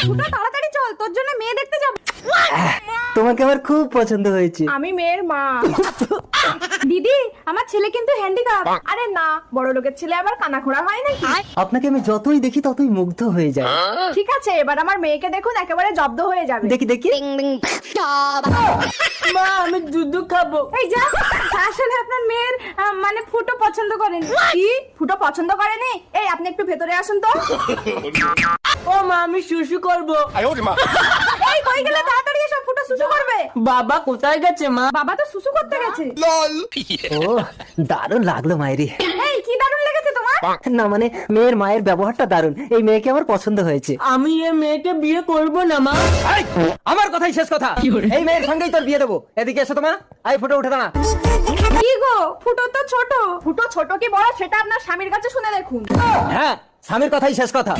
ফুটো তাড়াতাড়ি চল, তোর জন্য মেয়ে দেখতে যাব। তোমাকে আমার খুব পছন্দ হয়েছে। আমি মেয়ের মা। দিদি, আমার ছেলে কিন্তু হ্যান্ডিক্যাপ। আরে না, বড় লোকের ছেলে আবার কানাখোড়া হয় নাকি? আপনাকে আমি যতই দেখি ততই মুগ্ধ হয়ে যায়। ঠিক আছে, এবার আমার মেয়েকে দেখুন, একেবারে জব্দ হয়ে যাবে। দেখি দেখি। মা, আমি দুধ খাবো। এই যা, আসলে আপনার মেয়ের মানে ফুটো পছন্দ করেন। কি ফুটো পছন্দ করেনি? এই আপনি একটু ভেতরে আসুন তো। ও মা, আমি শুশু করব। এই কই গেলে? তাড়াতাড়ি এসো, ফুটো সুসু করবে। বাবা কোথায় গেছে মা? বাবা তো সুসু করতে গেছে। ও, দারুণ লাগলো মায়েরি। এই কি দারুণ লেগেছে তোমার? না মানে মেয়ের মায়ের ব্যবহারটা দারুণ। এই মেয়েকে আমার পছন্দ হয়েছে। আমি এই মেয়েকে বিয়ে করব না মা। আমার কথাই শেষ কথা। এই মেয়ের সঙ্গেই তোর বিয়ে দেবো। এদিকে এসো তোমা। আই ফুটো উঠে দাঁড়া। কি গো, ফুটো তো ছোট। ফুটো ছোট কি বড় সেটা আপনার স্বামীর কাছে শুনে দেখুন। হ্যাঁ, স্বামীর কথাই শেষ কথা।